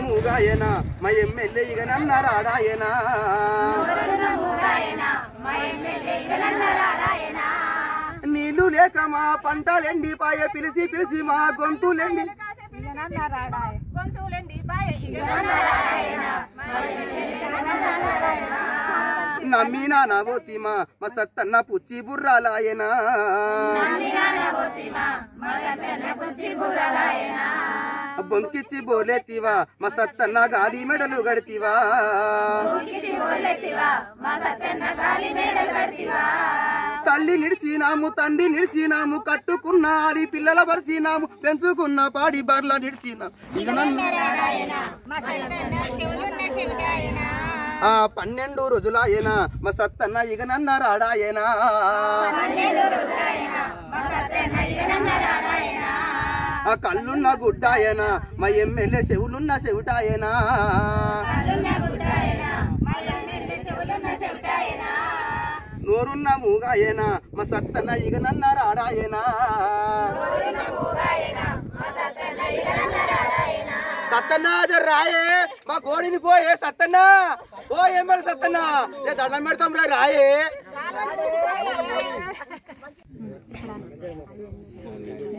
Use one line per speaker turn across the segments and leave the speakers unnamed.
మూగాయనా మా ఎమ్మెల్యే ఇక నన్నరాడాయనా నీళ్లు లేక మా పంటలెండిపాయ పిలిచి పిలిచి మా గొంతులెండి నమ్మినా నవోతిమా మా సత్తన్న పుచ్చి బుర్రాలాయనా బొంకిచ్చి బోలేతివా మా సత్తన్న గాలి మెడలు గడితివా తల్లి నిడిచినాము తండ్రి నిడిచినాము కట్టుకున్న ఆడి పిల్లల పరిచినాము పెంచుకున్న పాడి బర్ల నిడిచినాము 12 రోజులాయనా మా సత్తన్న ఇక నన్నరాడాయనా కళ్ళున్న గుడ్డాయనా మా ఎమ్మెల్యే చెవులున్న చెవిటాయనా నోరున్న మూగాయనా మా సత్తన్న ఇక నన్నరాడాయనా సత్తన్నా రాయే మా కోడిని పోయే సత్తన్నా ఓ ఎమ్మెల్యే సత్తన్నా దండం పెడతాం రాయే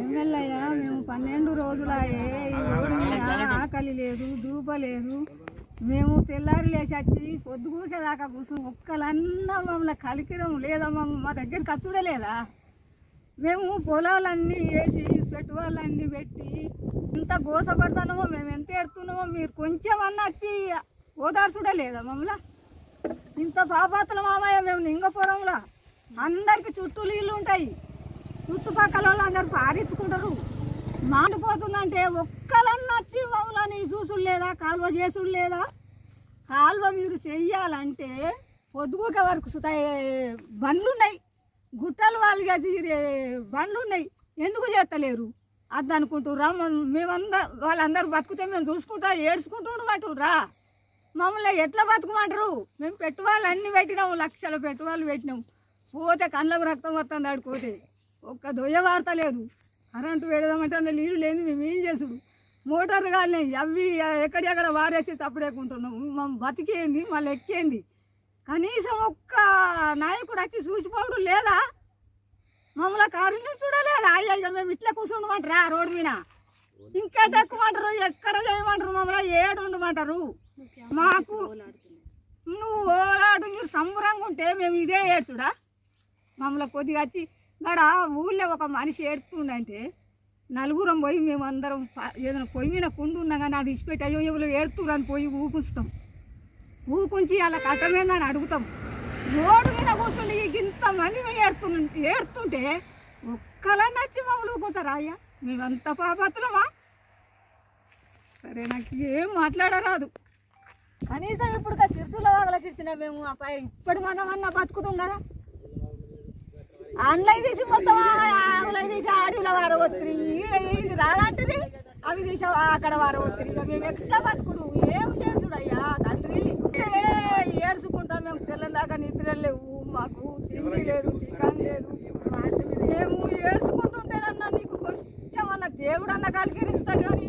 ఎమ్మెల్యే మేము 12 రోజులాయే ఆకలి లేదు దూప లేదు మేము తెల్లారి లేచి వచ్చి పొద్దుగూకేదాకా కూర్చుని ఒక్కలన్నా మమ్మల్ని కలికిరం లేదా మా దగ్గర ఖర్చుడే లేదా మేము పొలాలన్నీ వేసి పెట్టుబడులన్నీ పెట్టి ఇంత గోసపడుతున్నామో మేము ఎంత ఎడుతున్నామో మీరు కొంచెం అన్న వచ్చి ఓదార్చుడే లేదా మమ్మల్ని ఇంత పాపాతుల మామయ్య మేము నింగపురంలో అందరికి చుట్టూ నీళ్ళు ఉంటాయి చుట్టుపక్కల వాళ్ళు అందరు పారించుకుంటారు మాడిపోతుందంటే ఒక్కలన్నా వచ్చి మమ్మల్ని చూసుడు లేదా కాలువ చేసుడు లేదా కాలువ మీరు చెయ్యాలంటే పొద్దుగుక వరకు బండ్లు ఉన్నాయి గుట్టలు వాళ్ళకి బండ్లు ఉన్నాయి ఎందుకు చేస్తలేరు అది అనుకుంటురా వాళ్ళందరూ బతుకుతే మేము చూసుకుంటా ఏడ్చుకుంటూ ఉండమంటురా మమ్మల్ని ఎట్లా బతుకుమంటారు మేము పెట్టుబడులు అన్నీ పెట్టినాము లక్షల పెట్టుబడులు పెట్టినాము పోతే కళ్ళకు రక్తం వస్తుంది ఆడిపోతే ఒక్క దొయ్య వార్త లేదు కరెంటు పెడదామంటే నీళ్ళు లేదు మేము ఏం చేసుడు మోటార్లు కానీ అవి ఎక్కడెక్కడ వారేసి తప్పుడేకుంటున్నాము మేము బతికేంది మళ్ళీ ఎక్కేంది కనీసం ఒక్క నాయకుడు వచ్చి చూసిపోవడం లేదా మమ్మల్ని కారుని చూడలేదా అయ్యా మేము ఇట్లా కూర్చుండమంటారా రోడ్డు మీద ఇంకా ఎక్కుమంటారు ఎక్కడ చేయమంటారు మమ్మల్ని ఏడు ఉండమంటారు మాకు నువ్వు ఓలాడు మీరు సంబరంగా ఉంటే మేము ఇదే ఏడ్చుడా మమ్మల్ని కొద్దిగా వచ్చి గడ ఊళ్ళో ఒక మనిషి ఏడుతుండంటే నలుగురం పోయి మేమందరం ఏదైనా పొయ్యి మీద కుండు ఉన్నా కానీ అది ఇచ్చిపెట్టి అయ్యో ఎవరు ఏడుతురని పోయి ఊపుస్తాం ఊకుంచి అలా కట్టమేందని అడుగుతాం రోడ్డు మీద కూర్చుండి ఇంతమంది ఏడుతుంటే ఒక్కలన్నా వచ్చి మమ్మల్ని ఊకుంటారా అయ్యా మేమంత పాపత్తులమా సరే నాకు ఏం మాట్లాడరాదు కనీసం ఇప్పుడు చిరుసుల వాళ్ళకి ఇచ్చినా మేము ఇప్పటి మనమన్నా బతుకుతాం కదా ఆన్లైన్ తీసి మొత్తం ఆన్లైన్ తీసి ఆడిలో వారవత్రి ఇది రాదంటది అవి తీసి అక్కడ వారవత్రి మేము ఎక్స్ట్రా బతుకుడు ఏం చేసుడు అయ్యా తండ్రి ఏడ్చుకుంటాం మేము తెల్లని దాకా నిద్ర లేవు మాకు తిండి లేదు చికెన్ లేదు మేము ఏడ్చుకుంటుంటేనన్నా నీకు కొంచెం అన్న దేవుడు అన్న కలిగిరిస్తాడు కానీ